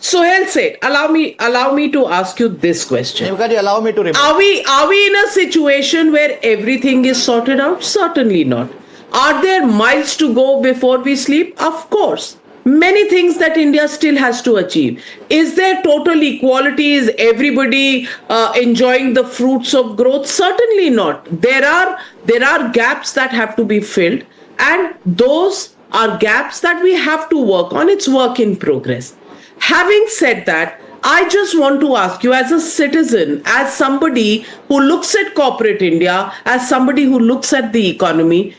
Sohail said, allow me to ask you this question. Devika ji, allow me to reply. Are we in a situation where everything is sorted out? Certainly not. Are there miles to go before we sleep? Of course. Many things that India still has to achieve. Is there total equality? Is everybody enjoying the fruits of growth? Certainly not. There are gaps that have to be filled, and those are gaps that we have to work on. It's work in progress. Having said that, I just want to ask you, as a citizen, as somebody who looks at corporate India, as somebody who looks at the economy,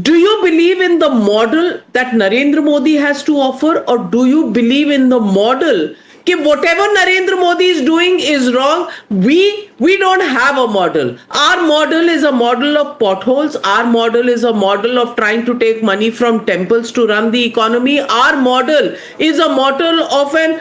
do you believe in the model that Narendra Modi has to offer, or do you believe in the model that whatever Narendra Modi is doing is wrong? We don't have a model. Our model is a model of potholes. Our model is a model of trying to take money from temples to run the economy. Our model is a model of an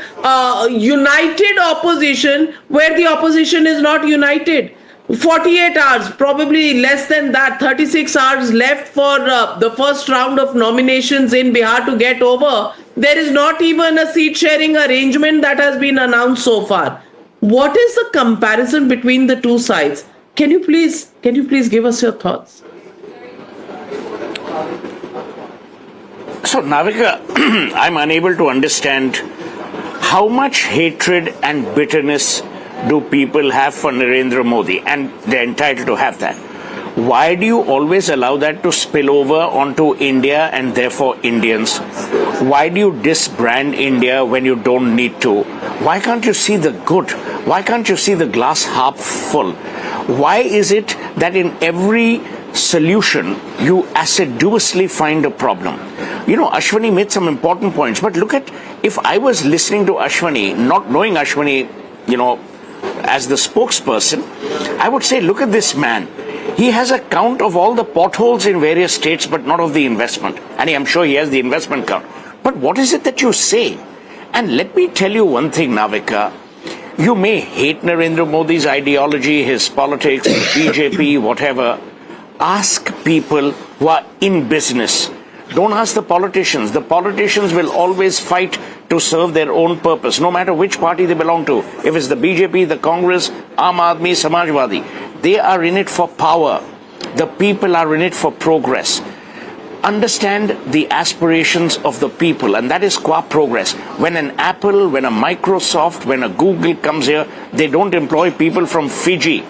united opposition where the opposition is not united. 48 hours, probably less than that, 36 hours left for the first round of nominations in Bihar to get over. There is not even a seat sharing arrangement that has been announced so far. What is the comparison between the two sides? Can you please give us your thoughts? So, Navika, I'm unable to understand how much hatred and bitterness do people have for Narendra Modi, and they're entitled to have that. Why do you always allow that to spill over onto India and therefore Indians? Why do you disbrand India when you don't need to? Why can't you see the good? Why can't you see the glass half full? Why is it that in every solution you assiduously find a problem? You know, Ashwani made some important points, but look at, if I was listening to Ashwani, not knowing Ashwani, you know, as the spokesperson, I would say, look at this man. He has a count of all the potholes in various states, but not of the investment. And I'm sure he has the investment count. But what is it that you say? And let me tell you one thing, Navika. You may hate Narendra Modi's ideology, his politics, BJP, whatever. Ask people who are in business. Don't ask the politicians. The politicians will always fight to serve their own purpose, no matter which party they belong to. If it's the BJP, the Congress, Aam Aadmi, Samajwadi, they are in it for power. The people are in it for progress. Understand the aspirations of the people, and that is qua progress. When an Apple, when a Microsoft, when a Google comes here, they don't employ people from Fiji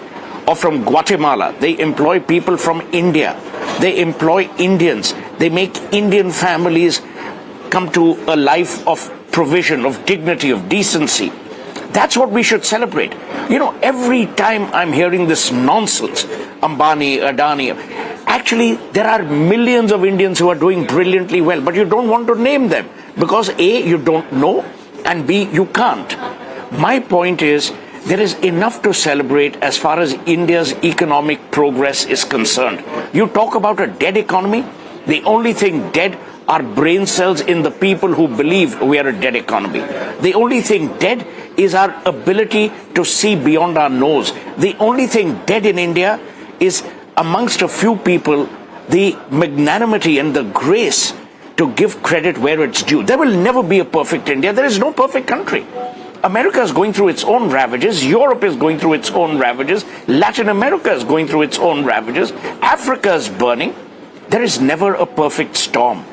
or from Guatemala. They employ people from India. They employ Indians. They make Indian families come to a life of provision, of dignity, of decency. That's what we should celebrate. You know, every time I'm hearing this nonsense, Ambani, Adani, actually there are millions of Indians who are doing brilliantly well, but you don't want to name them because A, you don't know, and B, you can't. My point is, there is enough to celebrate as far as India's economic progress is concerned. You talk about a dead economy, the only thing dead are brain cells in the people who believe we are a dead economy. The only thing dead is our ability to see beyond our nose. The only thing dead in India is, amongst a few people, the magnanimity and the grace to give credit where it's due. There will never be a perfect India. There is no perfect country. America is going through its own ravages. Europe is going through its own ravages. Latin America is going through its own ravages. Africa is burning. There is never a perfect storm.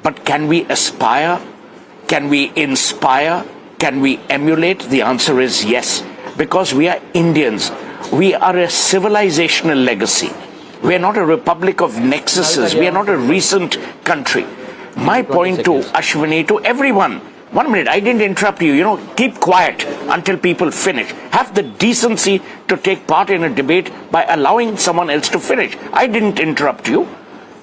But can we aspire? Can we inspire? Can we emulate? The answer is yes. Because we are Indians. We are a civilizational legacy. We are not a republic of nexuses. We are not a recent country. My point to Ashwani, to everyone, 1 minute, I didn't interrupt you. You know, keep quiet until people finish. Have the decency to take part in a debate by allowing someone else to finish. I didn't interrupt you.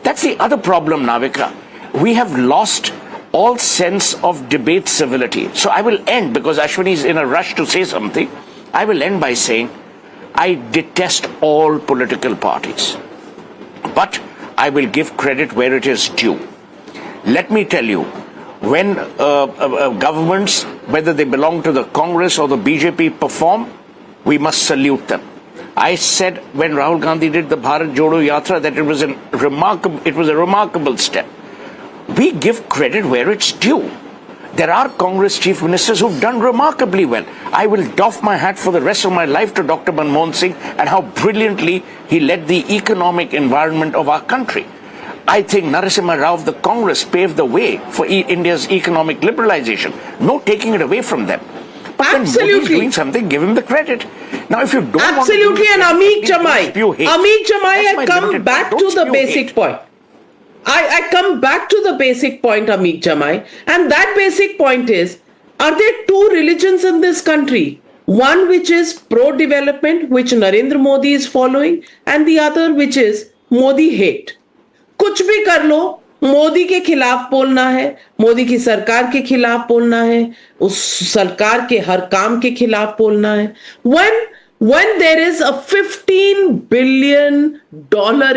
That's the other problem, Navika. We have lost all sense of debate civility. So I will end, because Ashwani is in a rush to say something. I will end by saying, I detest all political parties. But I will give credit where it is due. Let me tell you, when governments, whether they belong to the Congress or the BJP, perform, we must salute them. I said when Rahul Gandhi did the Bharat Jodo Yatra that it was a remarkable step. We give credit where it's due. There are Congress chief ministers who've done remarkably well. I will doff my hat for the rest of my life to Dr. Manmohan Singh and how brilliantly he led the economic environment of our country. I think Narasimha Rao of the Congress paved the way for India's economic liberalization. No taking it away from them. But when Modi is Absolutely. doing something, give him the credit. Now, if you don't Absolutely, and want to Amit do Jamai, Amit Jamai, I come back to the basic point. I come back to the basic point, Amit Jamai, and that basic point is, are there two religions in this country? One which is pro-development, which Narendra Modi is following, and the other which is Modi hate. कुछ भी कर लो, मोदी के खिलाफ बोलना है, मोदी की सरकार के खिलाफ बोलना है, उस सरकार के हर काम के खिलाफ बोलना है. When there is a $15 billion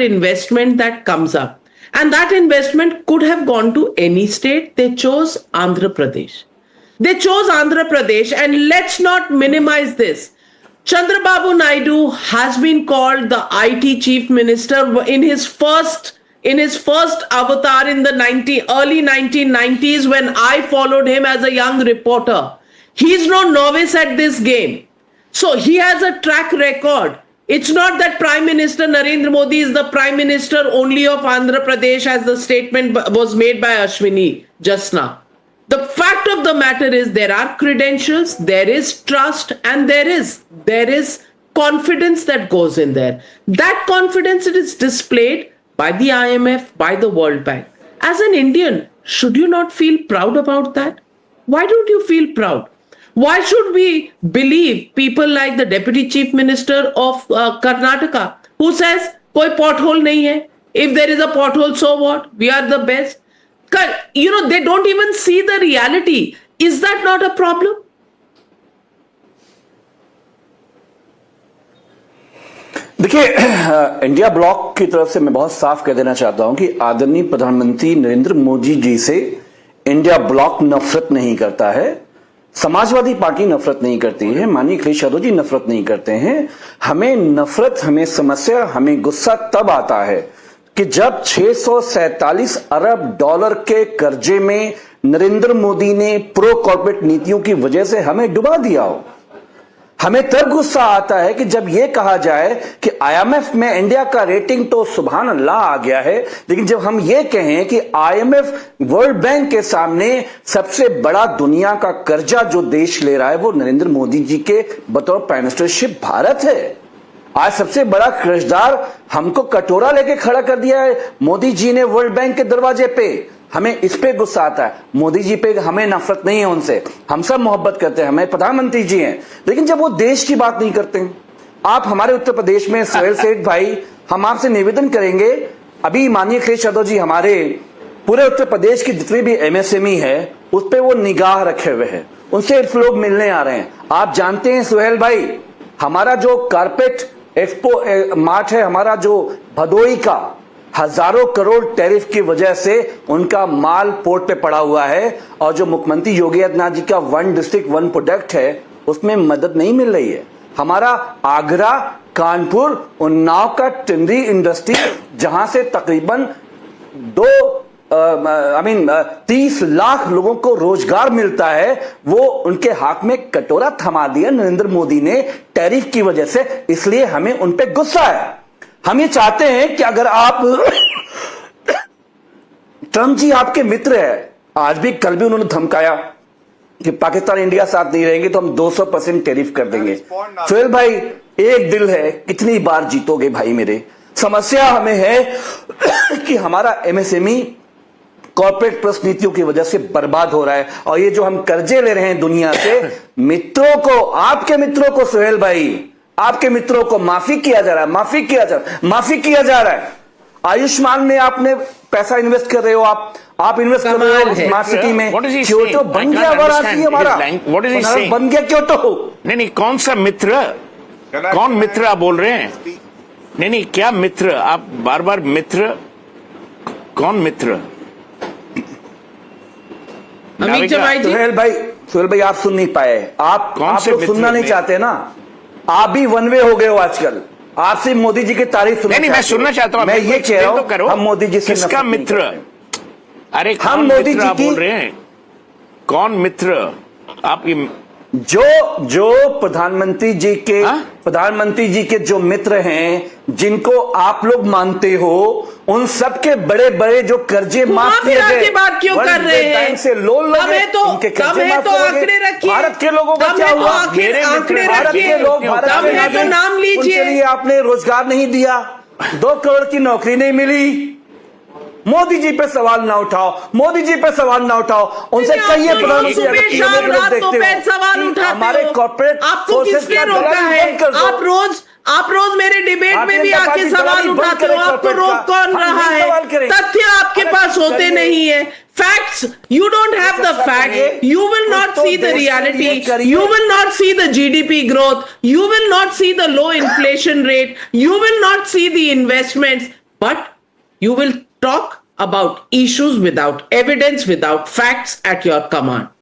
investment that comes up, and that investment could have gone to any state, they chose Andhra Pradesh. They chose Andhra Pradesh, and let's not minimize this. Chandrababu Naidu has been called the IT chief minister in his first avatar in the early 1990s when I followed him as a young reporter. He's no novice at this game. So he has a track record. It's not that Prime Minister Narendra Modi is the Prime Minister only of Andhra Pradesh, as the statement was made by Ashwini just now. The fact of the matter is there are credentials, there is trust, and there is confidence that goes in there. That confidence is displayed by the IMF, by the World Bank. As an Indian, should you not feel proud about that? Why don't you feel proud? Why should we believe people like the Deputy Chief Minister of Karnataka, who says, koi pothole nahi hai. If there is a pothole, so what? We are the best. They don't even see the reality. Is that not a problem? देखिए, India block की तरफ से मैं बहुत साफ कह देना चाहता हूं कि आदरणीय प्रधानमंत्री नरेंद्र मोदी जी से इंडिया ब्लॉक नफरत नहीं करता है, समाजवादी पार्टी नफरत नहीं करती है, माननीय अखिलेश यादव जी नफरत नहीं करते हैं. हमें नफरत, हमें समस्या, हमें गुस्सा तब आता है कि जब 647 अरब डॉलर के कर्जे में नरेंद्र मोदी ने प्रो कॉर्पोरेट नीतियों की वजह से हमें डुबा दिया हो. हमें तब गुस्सा आता है कि जब यह कहा जाए कि आईएमएफ में इंडिया का रेटिंग तो सुभान अल्लाह आ गया है, लेकिन जब हम ये कहें कि आईएमएफ वर्ल्ड बैंक के सामने सबसे बड़ा दुनिया का कर्जा जो देश ले रहा है वो नरेंद्र मोदी जी के बतौर प्राइम मिनिस्टरशिप भारत है. आज सबसे बड़ा कर्जदार हमको कटोरा लेके खड़ा कर दिया है मोदी जी ने वर्ल्ड बैंक के दरवाजे पे. हमें इस पे गुस्सा आता है. मोदी जी पे हमें नफरत नहीं है उनसे, हम सब मोहब्बत करते हैं, हमें प्रधानमंत्री जी हैं, लेकिन जब वो देश की बात नहीं करते हैं. आप हमारे उत्तर प्रदेश में सोहेल सेठ भाई, हम आपसे निवेदन करेंगे, अभी माननीय अखिलेश यादव जी हमारे पूरे उत्तर प्रदेश की जितनी भी एमएसएमई है उस पर वो निगाह रखे हुए हैं, उनसे लोग मिलने आ रहे हैं. आप जानते हैं सोहेल भाई, हमारा जो कारपेट एक्सपो मार्ट है, हमारा जो भदोई का, हजारों करोड़ टैरिफ की वजह से उनका माल पोर्ट पे पड़ा हुआ है, और जो मुख्यमंत्री योगी आदित्यनाथ जी का वन डिस्ट्रिक्ट वन प्रोडक्ट है उसमें मदद नहीं मिल रही है. हमारा आगरा, कानपुर, उन्नाव का टिंडरी इंडस्ट्री जहां से तकरीबन 30 लाख लोगों को रोजगार मिलता है, वो उनके हाथ में कटोरा थमा दिया नरेंद्र मोदी ने टैरिफ की वजह से. इसलिए हमें उन पे गुस्सा है. हम ये चाहते हैं कि अगर आप ट्रंप जी आपके मित्र है, आज भी कल भी उन्होंने धमकाया कि पाकिस्तान इंडिया साथ नहीं रहेंगे तो हम 200% टैरिफ कर देंगे. सोहेल भाई, एक दिल है, कितनी बार जीतोगे भाई मेरे. समस्या हमें है कि हमारा एमएसएमई कॉर्पोरेट प्लस नीतियों की वजह से बर्बाद हो रहा है, और ये जो हम कर्जे ले रहे हैं दुनिया से, मित्रों को, आपके मित्रों को सोहेल भाई, आपके मित्रों को माफी किया जा रहा है, माफी किया जा रहा है. आयुष्मान में आपने पैसा इन्वेस्ट कर रहे हो, आप इन्वेस्ट कर रहे हो स्मार्ट सिटी में. क्योंटो बन गया वाराणसी हमारा, बन गया क्योंटो. नहीं, कौन सा मित्र, कौन मित्र आप बोल रहे हैं? नहीं, क्या मित्र? आप बार बार मित्र, कौन मित्र? सोहेल भाई आप सुन नहीं पाए, आप सुनना नहीं चाहते ना. आप भी वन वे हो गए हो आजकल, आप सिर्फ मोदी जी की तारीफ सुनना. नहीं, मैं सुनना चाहता हूं. मैं ये कह रहा हूं, हम मोदी जी से किसका मित्र? अरे हम मोदी जी की बोल रहे हैं, कौन मित्र आपकी? जो प्रधानमंत्री जी के जो मित्र हैं, जिनको आप लोग मानते हो, उन सब के बड़े बड़े जो कर्जे माफ किए गए, की बात क्यों कर रहे हैं? बैंक से लोन लोगे, उनके कर्जे माफ आंकड़े रखिए। भारत के लोगों का क्या हुआ? आंकड़े भारत के लोग, भारत तो नाम उनके लीजिए। लिए आपने रोजगार नहीं दिया, 2 करोड़ की नौकरी नहीं मिली। मोदी जी पे सवाल ना उठाओ, मोदी जी पे सवाल ना उठाओ, उनसे कहिए प्रधानमंत्री अगर पीएमओ के लोग देखते हो, हमारे कॉर्पोरेट आपको किसने रोका है? आप रोज मेरे डिबेट में भी आके सवाल उठाते हो, आपको रोक कौन रहा है? तथ्य आपके पास होते नहीं है, facts, you don't have the fact, you will not see the reality, you will not see the GDP growth, you will not see the low inflation rate, you will not see the investments, but you will talk about issues without evidence, without facts at your command.